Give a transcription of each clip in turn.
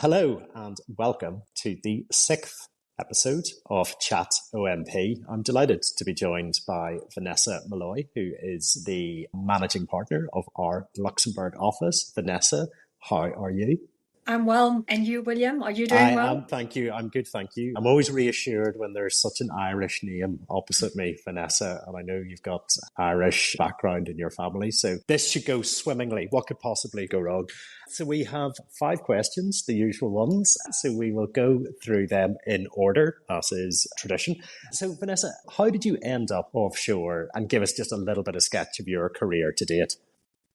Hello and welcome to the sixth episode of Chat OMP. I'm delighted to be joined by Vanessa Molloy, who is the managing partner of our Luxembourg office. Vanessa, how are you? I'm well. And you, William? Are you doing well? I am, thank you. I'm good, thank you. I'm always reassured when there's such an Irish name opposite me, Vanessa, and I know you've got Irish background in your family, so this should go swimmingly. What could possibly go wrong? So we have 5 questions, the usual ones, so we will go through them in order, as is tradition. So Vanessa, how did you end up offshore? And give us just a little bit of sketch of your career to date.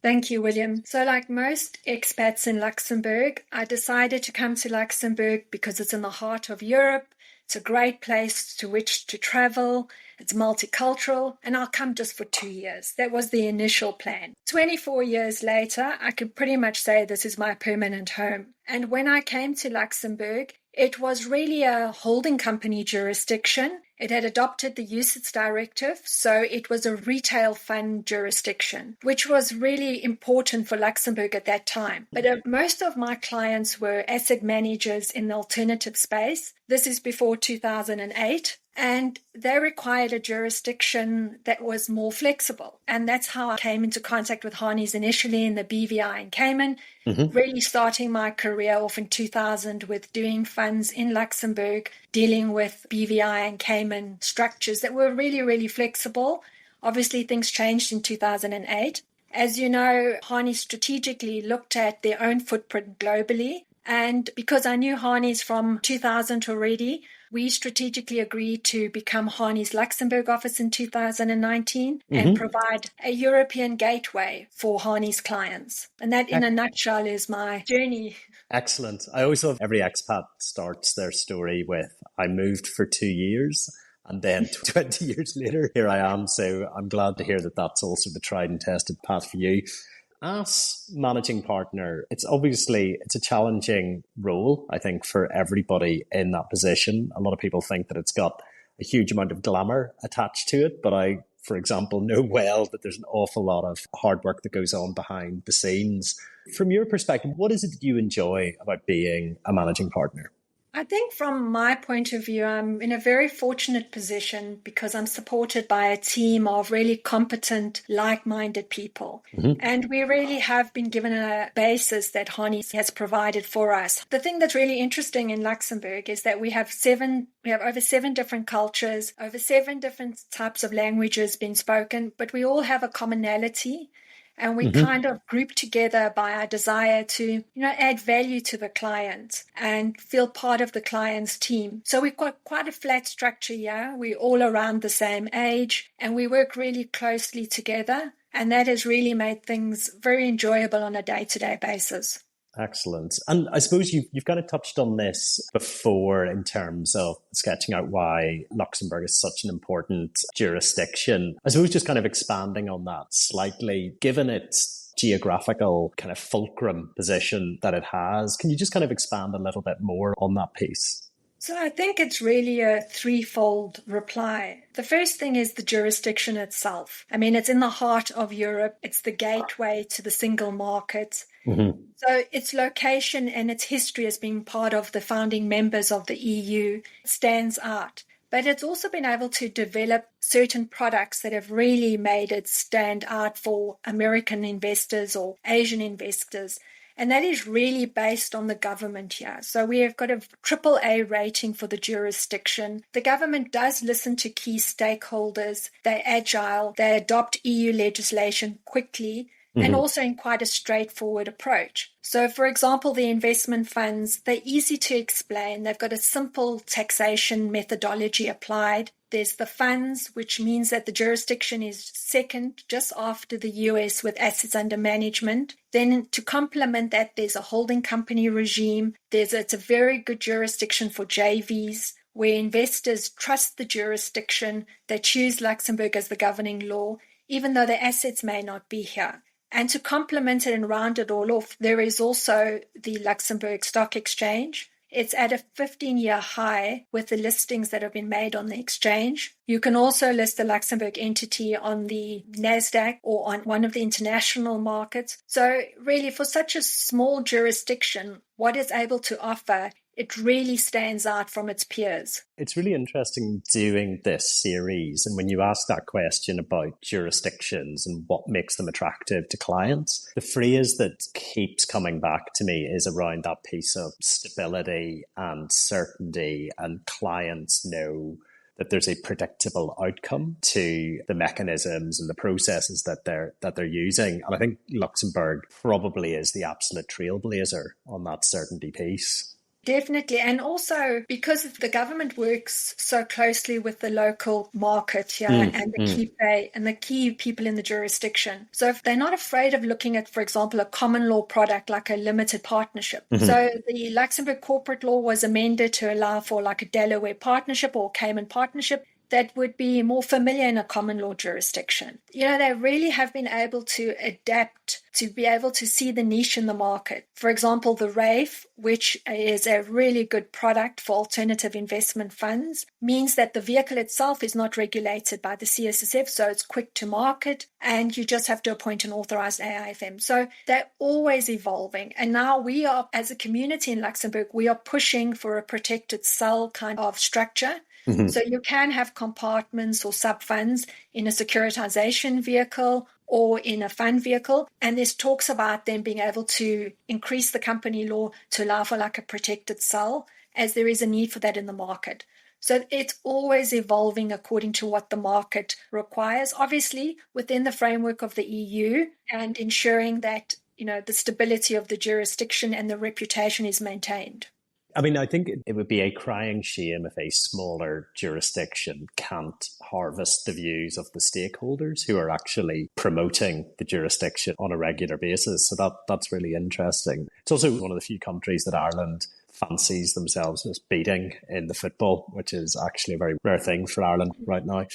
Thank you, William. So like most expats in Luxembourg, I decided to come to Luxembourg because it's in the heart of Europe. It's a great place to which to travel. It's multicultural, and I'll come just for 2 years. That was the initial plan. 24 years later, I could pretty much say this is my permanent home. And when I came to Luxembourg, it was really a holding company jurisdiction. It had adopted the UCITS directive, so it was a retail fund jurisdiction, which was really important for Luxembourg at that time. But most of my clients were asset managers in the alternative space. This is before 2008. And they required a jurisdiction that was more flexible. And that's how I came into contact with Harnies initially in the BVI in Cayman, really starting my career off in 2000 with doing funds in Luxembourg, dealing with BVI and Cayman structures that were really, really flexible. Obviously, things changed in 2008. As you know, Harnies strategically looked at their own footprint globally. And because I knew Harnies from 2000 already, we strategically agreed to become Harnies Luxembourg office in 2019 and provide a European gateway for Harnies clients. And that, in a nutshell, is my journey. Excellent. I always love every expat starts their story with, I moved for 2 years. And then 20 years later, here I am. So I'm glad to hear that that's also the tried and tested path for you. As managing partner, it's a challenging role, I think, for everybody in that position. A lot of people think that it's got a huge amount of glamour attached to it, but I, for example, know well that there's an awful lot of hard work that goes on behind the scenes. From your perspective, what is it that you enjoy about being a managing partner? I think from my point of view, I'm in a very fortunate position because I'm supported by a team of really competent, like-minded people. And we really have been given a basis that Harnies has provided for us. The thing that's really interesting in Luxembourg is that we have over 7 different cultures, over 7 different types of languages being spoken, but we all have a commonality. And we kind of group together by our desire to, add value to the client and feel part of the client's team. So we've got quite a flat structure here. We're all around the same age and we work really closely together. And that has really made things very enjoyable on a day-to-day basis. Excellent. And I suppose you've kind of touched on this before in terms of sketching out why Luxembourg is such an important jurisdiction. I suppose just kind of expanding on that slightly, given its geographical kind of fulcrum position that it has, can you just kind of expand a little bit more on that piece? So I think it's really a threefold reply. The first thing is the jurisdiction itself. I mean, it's in the heart of Europe. It's the gateway to the single market. So its location and its history as being part of the founding members of the EU stands out. But it's also been able to develop certain products that have really made it stand out for American investors or Asian investors. And that is really based on the government here. So we have got a AAA rating for the jurisdiction. The government does listen to key stakeholders. They're agile. They adopt EU legislation quickly and also in quite a straightforward approach. So, for example, the investment funds, they're easy to explain. They've got a simple taxation methodology applied. There's the funds, which means that the jurisdiction is second just after the US with assets under management. Then to complement that, there's a holding company regime. It's a very good jurisdiction for JVs, where investors trust the jurisdiction. They choose Luxembourg as the governing law, even though the assets may not be here. And to complement it and round it all off, there is also the Luxembourg Stock Exchange. It's at a 15-year high with the listings that have been made on the exchange. You can also list the Luxembourg entity on the NASDAQ or on one of the international markets. So really, for such a small jurisdiction, what it's able to offer, it really stands out from its peers. It's really interesting doing this series. And when you ask that question about jurisdictions and what makes them attractive to clients, the phrase that keeps coming back to me is around that piece of stability and certainty, and clients know that there's a predictable outcome to the mechanisms and the processes that they're using. And I think Luxembourg probably is the absolute trailblazer on that certainty piece. Definitely. And also because the government works so closely with the local market here and the key people in the jurisdiction. So if they're not afraid of looking at, for example, a common law product like a limited partnership. So the Luxembourg corporate law was amended to allow for like a Delaware partnership or Cayman partnership that would be more familiar in a common law jurisdiction. They really have been able to adapt to be able to see the niche in the market. For example, the RAFE, which is a really good product for alternative investment funds, means that the vehicle itself is not regulated by the CSSF, so it's quick to market, and you just have to appoint an authorized AIFM. So they're always evolving. And now we are, as a community in Luxembourg, we are pushing for a protected cell kind of structure. So you can have compartments or sub-funds in a securitization vehicle or in a fund vehicle. And there's talks about them being able to increase the company law to allow for like a protected cell, as there is a need for that in the market. So it's always evolving according to what the market requires, obviously within the framework of the EU, and ensuring that, the stability of the jurisdiction and the reputation is maintained. I mean, I think it would be a crying shame if a smaller jurisdiction can't harvest the views of the stakeholders who are actually promoting the jurisdiction on a regular basis. So that's really interesting. It's also one of the few countries that Ireland fancies themselves as beating in the football, which is actually a very rare thing for Ireland right now.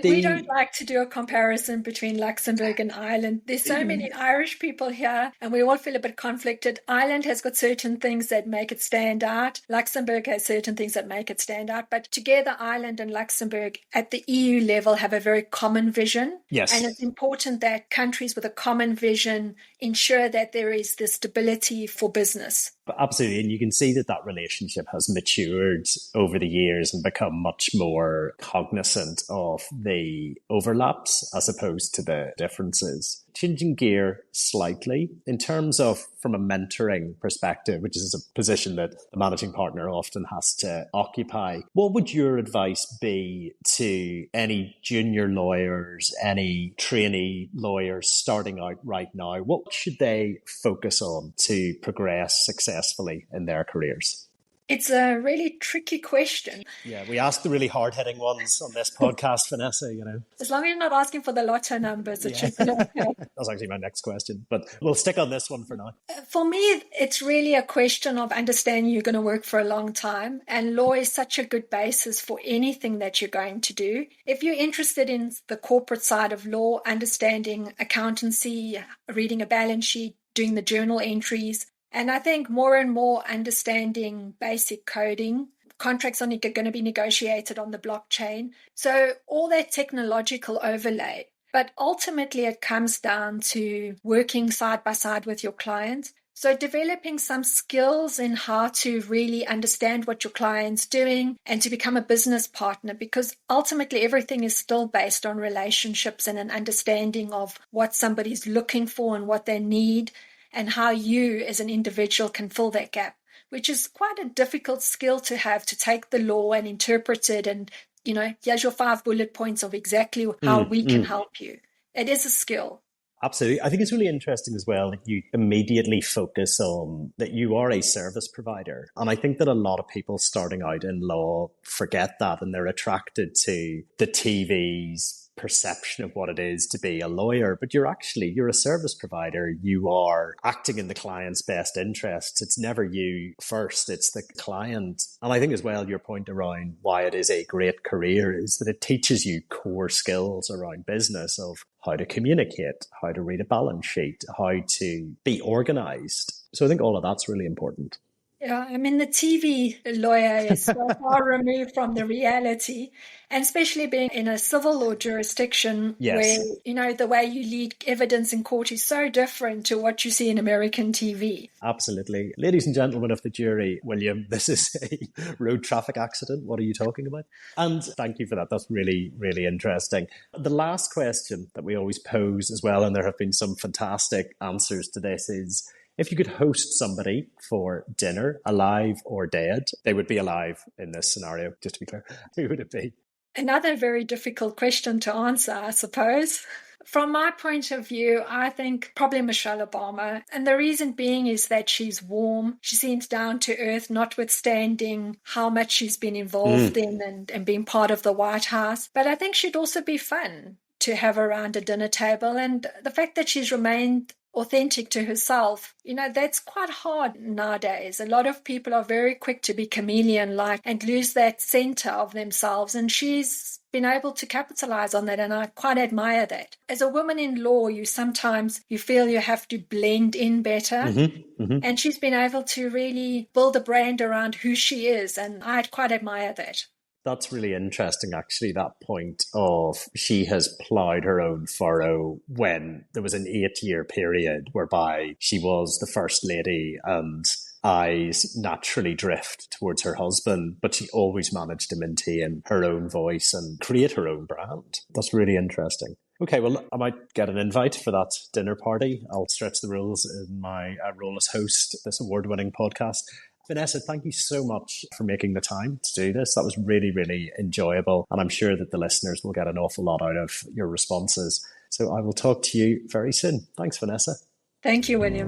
We don't like to do a comparison between Luxembourg and Ireland. There's so many Irish people here, and we all feel a bit conflicted. Ireland has got certain things that make it stand out. Luxembourg has certain things that make it stand out. But together, Ireland and Luxembourg at the EU level have a very common vision. Yes. And it's important that countries with a common vision ensure that there is the stability for business. Absolutely. And you can see that relationship has matured over the years and become much more cognizant of the overlaps as opposed to the differences. Changing gear slightly in terms of from a mentoring perspective, which is a position that the managing partner often has to occupy, what would your advice be to any junior lawyers, any trainee lawyers starting out right now? What should they focus on to progress successfully in their careers? It's a really tricky question. Yeah, we ask the really hard-hitting ones on this podcast, Vanessa, As long as you're not asking for the lotto numbers, it should be okay. That's actually my next question, but we'll stick on this one for now. For me, it's really a question of understanding you're going to work for a long time, and law is such a good basis for anything that you're going to do. If you're interested in the corporate side of law, understanding accountancy, reading a balance sheet, doing the journal entries, and I think more and more understanding basic coding. Contracts are going to be negotiated on the blockchain. So all that technological overlay. But ultimately, it comes down to working side by side with your clients. So developing some skills in how to really understand what your client's doing and to become a business partner, because ultimately everything is still based on relationships and an understanding of what somebody's looking for and what they need, and how you as an individual can fill that gap, which is quite a difficult skill to have, to take the law and interpret it. And, here's your 5 bullet points of exactly how we can help you. It is a skill. Absolutely. I think it's really interesting as well that you immediately focus on that you are a service provider. And I think that a lot of people starting out in law forget that, and they're attracted to the TV's perception of what it is to be a lawyer, but you're a service provider. You are acting in the client's best interests. It's never you first, it's the client. And I think as well, your point around why it is a great career is that it teaches you core skills around business of how to communicate, how to read a balance sheet, how to be organized. So I think all of that's really important. Yeah, I mean, the TV lawyer is so far removed from the reality, and especially being in a civil law jurisdiction where, Yes. the way you lead evidence in court is so different to what you see in American TV. Absolutely. Ladies and gentlemen of the jury, William, this is a road traffic accident. What are you talking about? And thank you for that. That's really, really interesting. The last question that we always pose as well, and there have been some fantastic answers to this, is if you could host somebody for dinner, alive or dead, they would be alive in this scenario, just to be clear. Who would it be? Another very difficult question to answer, I suppose. From my point of view, I think probably Michelle Obama. And the reason being is that she's warm. She seems down to earth, notwithstanding how much she's been involved in and being part of the White House. But I think she'd also be fun to have around a dinner table. And the fact that she's remained authentic to herself, that's quite hard nowadays. A lot of people are very quick to be chameleon-like and lose that center of themselves. And she's been able to capitalize on that, and I quite admire that. As a woman in law, you feel you have to blend in better. And she's been able to really build a brand around who she is, and I quite admire that. That's really interesting, actually, that point of she has ploughed her own furrow when there was an 8-year period whereby she was the First Lady and eyes naturally drift towards her husband, but she always managed to maintain her own voice and create her own brand. That's really interesting. Okay, well, I might get an invite for that dinner party. I'll stretch the rules in my role as host of this award-winning podcast. Vanessa, thank you so much for making the time to do this. That was really, really enjoyable. And I'm sure that the listeners will get an awful lot out of your responses. So I will talk to you very soon. Thanks, Vanessa. Thank you, William.